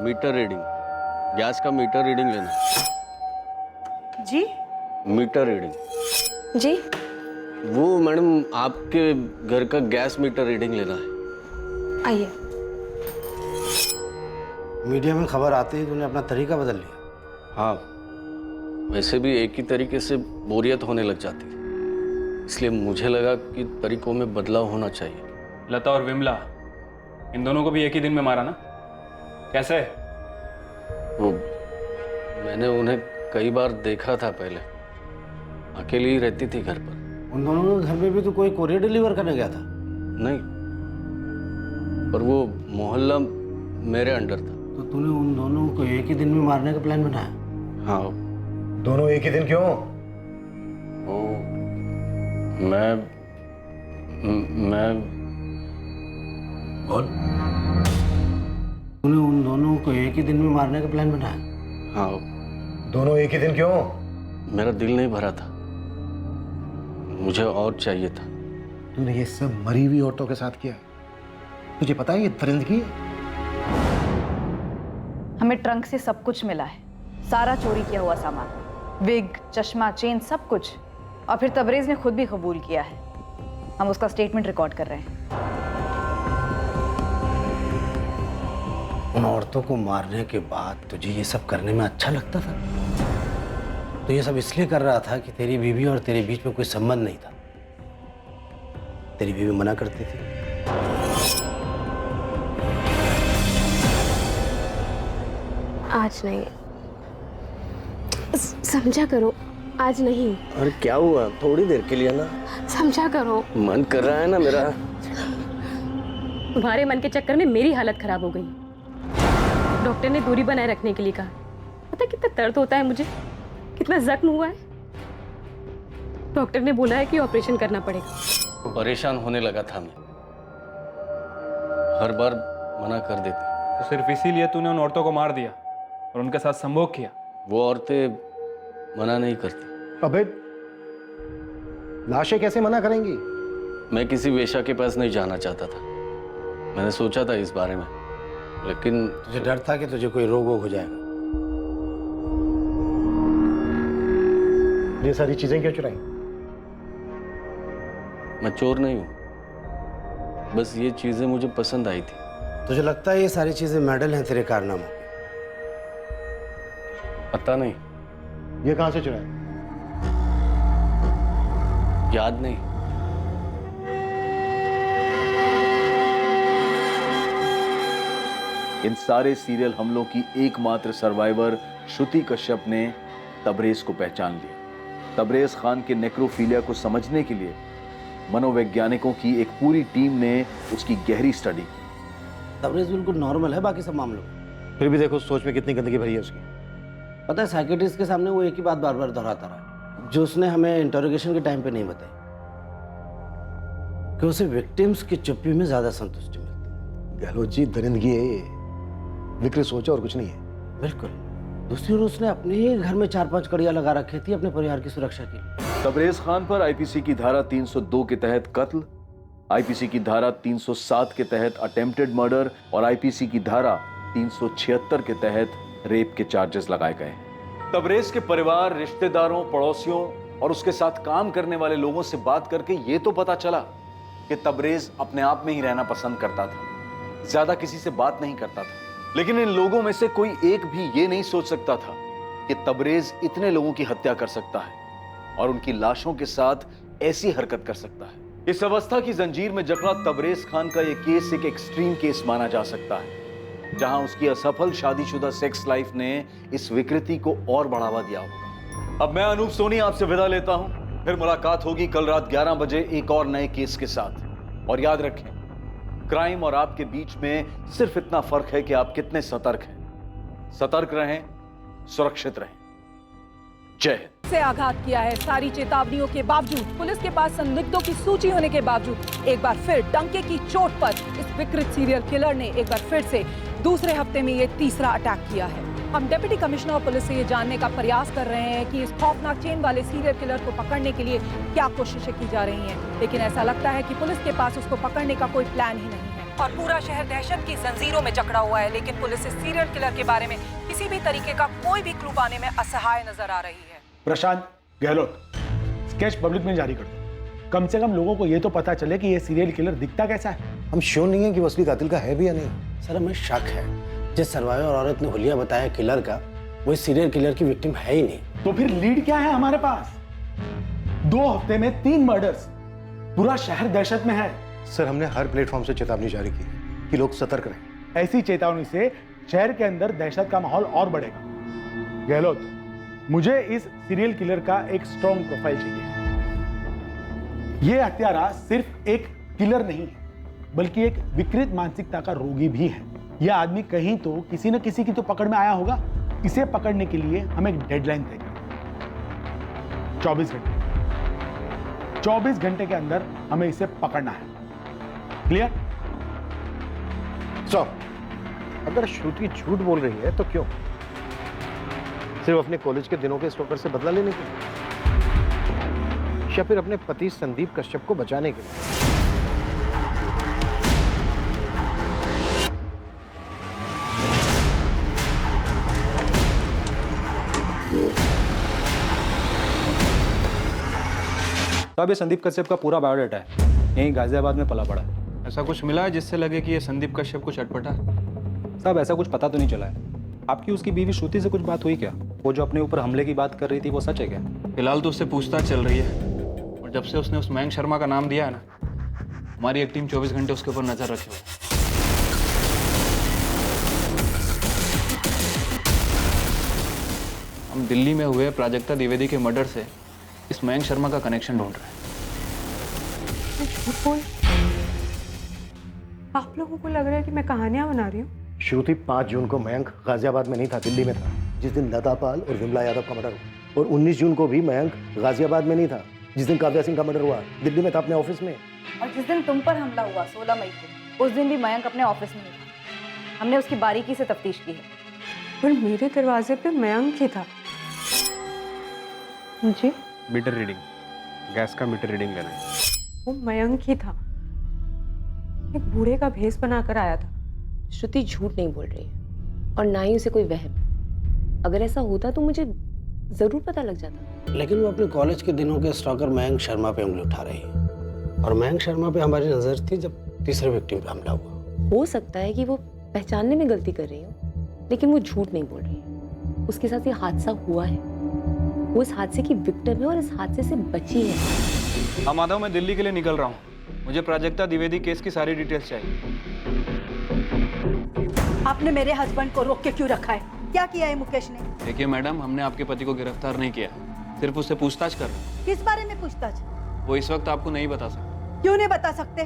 मीटर रीडिंग, गैस का मीटर रीडिंग लेना। जी? मीटर रीडिंग जी? वो मैडम आपके घर का गैस मीटर रीडिंग लेना है। आइए। मीडिया में खबर आते ही तूने अपना तरीका बदल लिया। हाँ, वैसे भी एक ही तरीके से बोरियत होने लग जाती है, इसलिए मुझे लगा कि तरीकों में बदलाव होना चाहिए। लता और विमला इन दोनों को भी एक ही दिन में मारा ना? कैसे? वो मैंने उन्हें कई बार देखा था पहले, अकेली ही रहती थी घर पर। उन दोनों के घर में भी तो कोई कोरियर डिलीवर करने गया था? नहीं, पर वो मोहल्ला मेरे अंडर था। तो तूने उन दोनों को एक ही दिन में मारने का प्लान बनाया? हाँ। दोनों एक ही दिन क्यों? ओ, मैं बोल। तूने उन दोनों को एक ही दिन में मारने का प्लान बनाया? हाँ। दोनों एक ही दिन क्यों? मेरा दिल नहीं भरा था, मुझे और चाहिए था। तूने ये सब मरी हुई औरतों के साथ किया है? तुझे पता है ये दरिंदगी है? हमें ट्रंक से सब कुछ मिला है, सारा चोरी किया हुआ सामान, विग, चश्मा, चेन, सब कुछ। और फिर तबरेज ने खुद भी कबूल किया है। हम उसका स्टेटमेंट रिकॉर्ड कर रहे हैं। उन औरतों को मारने के बाद तुझे ये सब करने में अच्छा लगता था? तो ये सब इसलिए कर रहा था कि तेरी बीवी और तेरे बीच में कोई संबंध नहीं था। तेरी बीवी मना करती थी। आज नहीं, समझा करो, आज नहीं। अरे क्या हुआ? थोड़ी देर के लिए ना, समझा करो। मन कर रहा है ना मेरा। तुम्हारे मन के चक्कर में मेरी हालत खराब हो गई। डॉक्टर ने दूरी बनाए रखने के लिए कहा। पता कितना दर्द होता है मुझे, कितना जख्म हुआ है। डॉक्टर ने बोला है कि ऑपरेशन करना पड़ेगा। परेशान होने लगा था मैं, हर बार मना कर देती। तो सिर्फ इसीलिए तूने उन औरतों को मार दिया और उनके साथ संभोग किया? वो औरतें मना नहीं करती। अबे लाशें कैसे मना करेंगी? मैं किसी वेश्या के पास नहीं जाना चाहता था। मैंने सोचा था इस बारे में, लेकिन तुझे डर था कि तुझे कोई रोग हो जाएगा। ये सारी चीजें क्यों चुराई? मैं चोर नहीं हूं, बस ये चीजें मुझे पसंद आई थी। तुझे लगता है ये सारी चीजें मेडल हैं तेरे कारनामों? पता नहीं। ये कहां से चुराई? याद नहीं। इन सारे सीरियल हमलों की एकमात्र सर्वाइवर श्रुति कश्यप ने तबरेज को पहचान लिया। तबरेज खान के नेक्रोफीलिया को समझने के लिए मनोवैज्ञानिकों की एक पूरी टीम ने उसकी गहरी स्टडी की। तबरेज बिल्कुल नॉर्मल है बाकी सब मामलों में। फिर भी देखो सोच में कितनी गंदगी भरी है उसकी। पता है साइकेट्रिस्ट के सामने वो एक ही बात बार बार दोहराता रहा, जो उसने हमें इंटरोगेशन के टाइम पे नहीं बताई, कि उसे विक्टिम्स की चुप्पी में ज्यादा संतुष्टि मिलती। गहलोत जी, दरिंदगी है ये, विकृत सोच और कुछ नहीं है। बिल्कुल। दूसरी ओर उसने अपने ही घर में 4-5 कड़ियां लगा रखी थी अपने परिवार की सुरक्षा के लिए। तबरेज खान पर आईपीसी की धारा 302 के तहत कत्ल, आईपीसी की धारा 307 के तहत अटेम्प्टेड मर्डर और आईपीसी की धारा 376 के तहत रेप के चार्जेस लगाए गए। तबरेज के परिवार, रिश्तेदारों, पड़ोसियों और उसके साथ काम करने वाले लोगों से बात करके यह तो पता चला कि तबरेज अपने आप में ही रहना पसंद करता था, ज्यादा किसी से बात नहीं करता था। लेकिन इन लोगों में से कोई एक भी ये नहीं सोच सकता था कि तबरेज इतने लोगों की हत्या कर सकता है और उनकी लाशों के साथ ऐसी हरकत कर सकता है। इस अवस्था की जंजीर में जकड़ा तबरेज खान का यह केस एक एक्सट्रीम केस माना जा सकता है, जहां उसकी असफल शादीशुदा सेक्स लाइफ ने इस विकृति को और बढ़ावा दिया होगा। अब मैं अनूप सोनी आपसे विदा लेता हूं। फिर मुलाकात होगी कल रात 11 बजे एक और नए केस के साथ। और याद रखें, क्राइम और आपके बीच में सिर्फ इतना फर्क है कि आप कितने सतर्क हैं। सतर्क रहें, सुरक्षित रहें। जय हिंद। से आघात किया है। सारी चेतावनियों के बावजूद, पुलिस के पास संदिग्धों की सूची होने के बावजूद, एक बार फिर डंके की चोट पर इस विकृत सीरियल किलर ने एक बार फिर से दूसरे हफ्ते में ये तीसरा अटैक किया है। हम डिप्टी कमिश्नर ऑफ पुलिस से ये जानने का प्रयास कर रहे हैं कि इस खौफनाक चेन वाले सीरियल किलर को पकड़ने के लिए क्या कोशिशें की जा रही हैं, लेकिन ऐसा लगता है कि पुलिस के पास उसको पकड़ने का कोई प्लान ही नहीं है और पूरा शहर दहशत की जंजीरों में जकड़ा हुआ है। लेकिन पुलिस इस सीरियल किलर के बारे में किसी भी तरीके का कोई भी क्लू पाने में असहाय नजर आ रही है। प्रशांत, गहलोत, स्केच पब्लिक में जारी कर दो। कम से कम लोगों को ये तो पता चले कि ये सीरियल किलर दिखता कैसा है। हम श्योर नहीं है कि वो असली कातिल का है भी या नहीं। सर, हमें शक है जिस सर्वाइवर औरत ने हुलिया बताया किलर का, वो सीरियल किलर की विक्टिम है ही नहीं। तो फिर लीड क्या है हमारे पास? 2 हफ्ते में 3 मर्डर्स, पूरा शहर दहशत में है। सर, हमने हर प्लेटफॉर्म से चेतावनी जारी की कि लोग सतर्क रहें। ऐसी चेतावनी से शहर के अंदर दहशत का माहौल और बढ़ेगा। गहलोत, मुझे इस सीरियल किलर का एक स्ट्रॉन्ग प्रोफाइल चाहिए। यह हत्यारा सिर्फ एक किलर नहीं है, बल्कि एक विकृत मानसिकता का रोगी भी है। यह आदमी कहीं तो किसी न किसी की तो पकड़ में आया होगा। इसे पकड़ने के लिए हम एक डेडलाइन तय करें। 24 घंटे। 24 घंटे के अंदर हमें इसे पकड़ना है। क्लियर? अगर श्रुति झूठ बोल रही है तो क्यों? सिर्फ अपने कॉलेज के दिनों के स्टॉकर से बदला लेने के लिए, या फिर अपने पति संदीप कश्यप को बचाने के लिए? तो अब ये संदीप कश्यप का पूरा बायोडाटा है, यहीं गाजियाबाद में पला पड़ा है। ऐसा कुछ मिला है जिससे लगे कि ये संदीप कश्यप कुछ अटपटा है? साहब ऐसा कुछ पता तो नहीं चला है। आपकी उसकी बीवी श्रुति से कुछ बात हुई क्या? वो जो अपने ऊपर हमले की बात कर रही थी वो सच है क्या? फिलहाल तो उससे पूछताछ चल रही है, और जब से उसने उस मयंक शर्मा का नाम दिया है ना, हमारी एक टीम 24 घंटे उसके ऊपर नजर रखे हुए है। हम दिल्ली में हुए प्राजक्ता द्विवेदी के मर्डर से इस मयंक शर्मा का कनेक्शन ढूंढ रहे हैं। आप लोगों को लग रहा है कि मैं कहानियां बना रही हूँ? श्रुति, 5 जून को मयंक गाजियाबाद में नहीं था, दिल्ली में था, जिस दिन लता पाल और विमला यादव का मर्डर हुआ। और 19 जून को भी मयंक गाजियाबाद में नहीं था, जिस दिन काव्या सिंह का मर्डर हुआ, दिल्ली में था अपने ऑफिस में। और जिस दिन तुम पर हमला हुआ 16 मई को, उस दिन भी मयंक अपने ऑफिस में ही था। हमने उसकी बारीकी से तफ्तीश की है। पर मेरे दरवाजे पे मयंक ही था। जी? मीटर रीडिंग, गैस का मीटर रीडिंग लेना है। वो मयंक ही था, एक बूढ़े का भेष बनाकर आया था। श्रुति झूठ नहीं बोल रही है और ना ही उसे कोई वहम। अगर ऐसा होता तो मुझे जरूर पता लग जाता। लेकिन वो अपने कॉलेज के दिनों के स्टॉकर मयंक शर्मा पे उंगली उठा रही है, और मयंक शर्मा पे हमारी नजर थी जब तीसरे विक्टिम पे हमला हुआ। हो सकता है कि वो पहचानने में गलती कर रही हो, लेकिन वो झूठ नहीं बोल रही है। उसके साथ ये हादसा हुआ है, वो इस हादसे की विक्टिम है और इस हादसे से बची है। हाँ माधव, मैं दिल्ली के लिए निकल रहा हूँ। मुझे प्राजक्ता द्विवेदी केस की सारी डिटेल्स चाहिए। आपने मेरे हस्बैंड को रोक के क्यों रखा है? क्या किया है मुकेश ने? देखिए मैडम, हमने आपके पति को गिरफ्तार नहीं किया, सिर्फ उससे पूछताछ कर रहे हैं। किस बारे में पूछताछ? वो इस वक्त आपको नहीं बता सकते। क्यों नहीं बता सकते?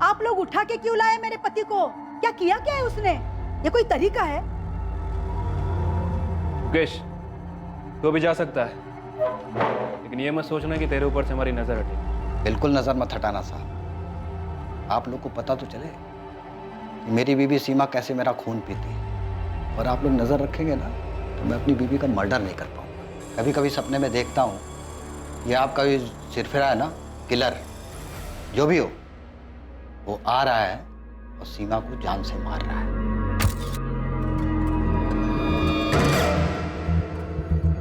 आप लोग उठा के क्यों लाए मेरे पति को? क्या किया क्या है उसने? ये कोई तरीका है? मुकेश, तो भी जा सकता है, लेकिन ये मत सोचना कि तेरे ऊपर से हमारी नजर हटेगी। बिल्कुल नजर मत हटाना साहब। आप लोग को पता तो चले कि मेरी बीवी सीमा कैसे मेरा खून पीती है, और आप लोग नजर रखेंगे ना तो मैं अपनी बीवी का मर्डर नहीं कर पाऊंगा। कभी कभी सपने में देखता हूँ ये आपका ये सिरफिरा है ना, किलर जो भी हो, वो आ रहा है और सीमा को जान से मार रहा है।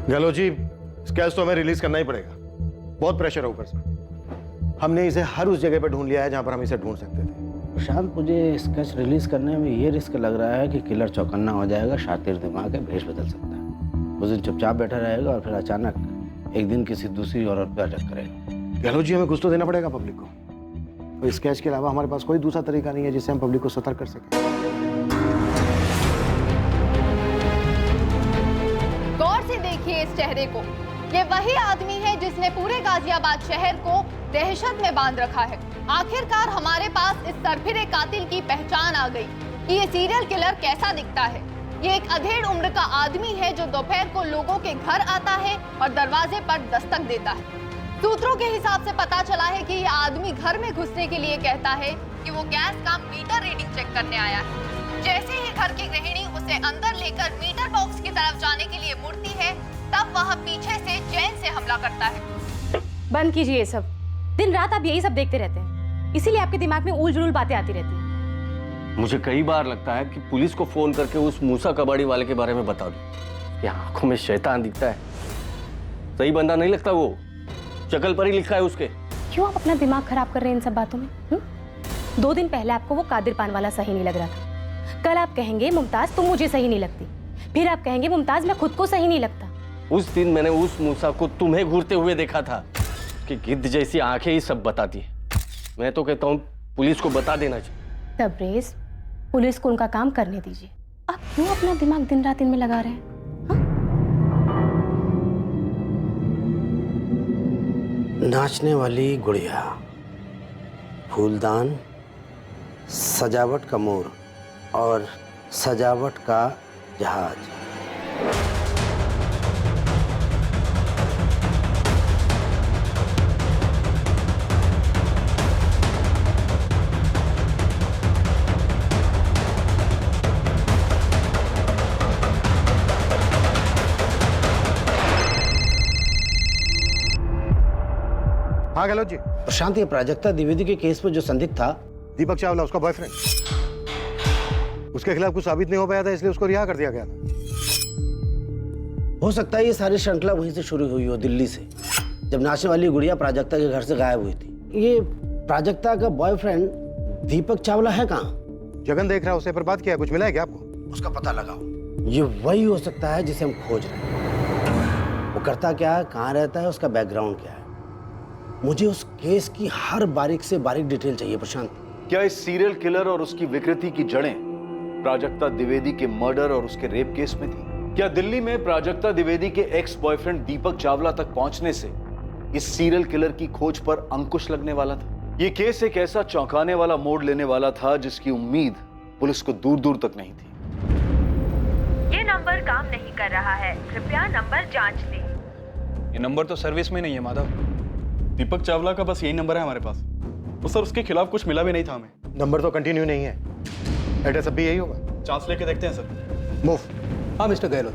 गहलोत जी, इस केस तो हमें रिलीज करना ही पड़ेगा। बहुत प्रेशर है ऊपर से। हमने इसे हर उस जगह पर ढूंढ लिया है जहां पर हम इसे ढूंढ सकते थे। प्रशांत, मुझे स्केच रिलीज करने में ये रिस्क लग रहा है कि किलर चौकन्ना हो जाएगा, शातिर दिमाग है, भेष बदल सकता है। उस दिन चुपचाप बैठा रहेगा और फिर अचानक एक दिन किसी दूसरी औरत पर अटैक करेगा। गहलोत जी, हमें कुछ तो देना पड़ेगा पब्लिक को। तो इस स्केच के अलावा हमारे पास कोई दूसरा तरीका नहीं है जिससे हम पब्लिक को सतर्क कर सकें। गौर से देखिए इस चेहरे को। ये वही आदमी है जिसने पूरे गाजियाबाद शहर को दहशत में बांध रखा है। आखिरकार हमारे पास इस सरफिरे कातिल की पहचान आ गई कि ये सीरियल किलर कैसा दिखता है। ये एक अधेड़ उम्र का आदमी है जो दोपहर को लोगों के घर आता है और दरवाजे पर दस्तक देता है। सूत्रों के हिसाब से पता चला है कि ये आदमी घर में घुसने के लिए कहता है कि वो गैस का मीटर रीडिंग चेक करने आया है। जैसे ही घर की गृहिणी उसे अंदर लेकर मीटर बॉक्स की तरफ जाने के लिए मुड़ती है, तब वह पीछे से चैन से हमला करता है। बंद कीजिए ये सब। दिन रात आप यही सब देखते रहते हैं, इसीलिए आपके दिमाग में उल जुलूल बातें आती रहती हैं। मुझे कई बार लगता है कि पुलिस को फोन करके उस मूसा कबाड़ी वाले के बारे में बता दूं। कि आंखों में शैतान दिखता है, सही बंदा नहीं लगता, वो शक्ल पर ही लिखा है उसके। क्यों आप अपना दिमाग खराब कर रहे हैं इन सब बातों में? 2 दिन पहले आपको वो कादिर पान वाला सही नहीं लग रहा था, कल आप कहेंगे मुमताज तुम मुझे सही नहीं लगती, फिर आप कहेंगे मुमताज मैं खुद को सही नहीं लगता। उस दिन मैंने उस मूसा को तुम्हें घूरते हुए देखा था कि गिद्ध जैसी आंखें ही सब बताती है। मैं तो कहता हूँ पुलिस को बता देना चाहिए। तबरेज, पुलिस को उनका काम करने दीजिए। आप क्यों अपना दिमाग दिन रात इनमें लगा रहे हैं? नाचने वाली गुड़िया, फूलदान, सजावट का मोर और सजावट का जहाज। हाँ गहलोत जी। प्रशांत, ये प्राजक्ता द्विवेदी के केस में जो संदिग्ध था, दीपक चावला, उसका बॉयफ्रेंड, उसके खिलाफ कुछ साबित नहीं हो पाया था, इसलिए उसको रिहा कर दिया गया था। हो सकता है ये सारी श्रृंखला वहीं से शुरू हुई हो, दिल्ली से, जब नाचने वाली गुड़िया प्राजक्ता के घर से गायब हुई थी। ये प्राजक्ता का बॉयफ्रेंड दीपक चावला है कहाँ? जगन देख रहा है उसे, पर बात क्या है, कुछ मिला है क्या आपको? उसका पता लगाओ। ये वही हो सकता है जिसे हम खोज रहे हैं। वो करता क्या है, कहाँ रहता है, उसका बैकग्राउंड क्या है। मुझे उस केस की हर बारीक से बारीक डिटेल चाहिए प्रशांत। क्या इस सीरियल किलर और उसकी विकृति की जड़ें प्राजक्ता द्विवेदी के मर्डर और उसके रेप केस में थी? क्या दिल्ली में प्राजक्ता द्विवेदी के एक्स बॉयफ्रेंड दीपक चावला तक पहुंचने से इस सीरियल किलर की खोज पर अंकुश लगने वाला था? यह केस एक ऐसा चौंकाने वाला मोड़ लेने वाला था जिसकी उम्मीद पुलिस को दूर दूर तक नहीं थी। ये नंबर काम नहीं कर रहा है, कृपया नंबर जांच लें। ये नंबर तो सर्विस में नहीं है माधव। दीपक चावला का बस यही नंबर है हमारे पास। और सर उसके खिलाफ कुछ मिला भी नहीं था हमें। नंबर तो कंटिन्यू नहीं है, एड्रेस अब भी यही होगा। चांस लेके देखते हैं सर। मूव। हाँ मिस्टर गहलोत,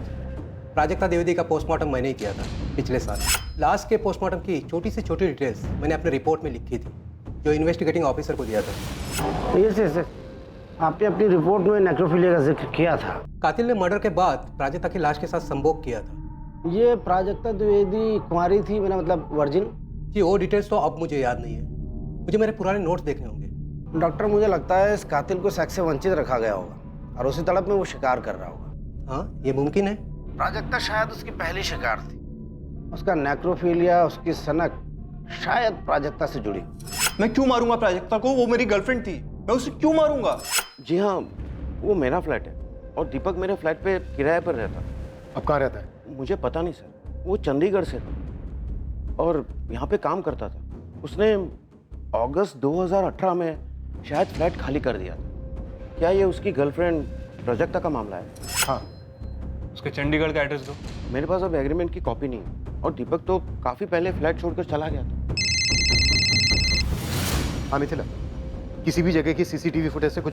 प्राजक्ता द्विवेदी का पोस्टमार्टम मैंने ही किया था पिछले साल। लास्ट के पोस्टमार्टम की छोटी से छोटी डिटेल्स मैंने अपने रिपोर्ट में लिखी थी, जो इन्वेस्टिगेटिंग ऑफिसर को दिया था। ये आपने अपनी रिपोर्ट में नेक्रोफिलिया का जिक्र किया था। कातिल ने मर्डर के बाद प्राजक्ता की लाश के साथ संभोग किया था। ये प्राजक्ता द्विवेदी कुंवारी थी, मेरा मतलब वर्जिन? जी वो डिटेल्स तो अब मुझे याद नहीं है, मुझे मेरे पुराने नोट्स देखने होंगे। डॉक्टर, मुझे लगता है इस कातिल को सेक्स से वंचित रखा गया होगा और उसी तड़प में वो शिकार कर रहा होगा। हाँ ये मुमकिन है। प्राजक्ता शायद उसकी पहली शिकार थी। उसका नेक्रोफिलिया, उसकी सनक शायद प्राजक्ता से जुड़ी। मैं क्यों मारूंगा प्राजक्ता को? वो मेरी गर्लफ्रेंड थी, मैं उसे क्यों मारूंगा? जी हाँ, वो मेरा फ्लैट है और दीपक मेरे फ्लैट पे किराए पर रहता। अब कहाँ रहता है? मुझे पता नहीं सर, वो चंडीगढ़ से था और यहाँ पे काम करता था। उसने अगस्त 2018 में शायद फ्लैट खाली कर दिया था। क्या ये उसकी गर्लफ्रेंड प्राजक्ता का मामला है? हाँ। उसके चंडीगढ़ का एड्रेस दो। मेरे पास अब एग्रीमेंट की कॉपी नहीं है और दीपक तो काफी पहले फ्लैट छोड़कर चला गया था। हाँ मिथिला, किसी भी जगह की सीसीटीवी फुटेज से कुछ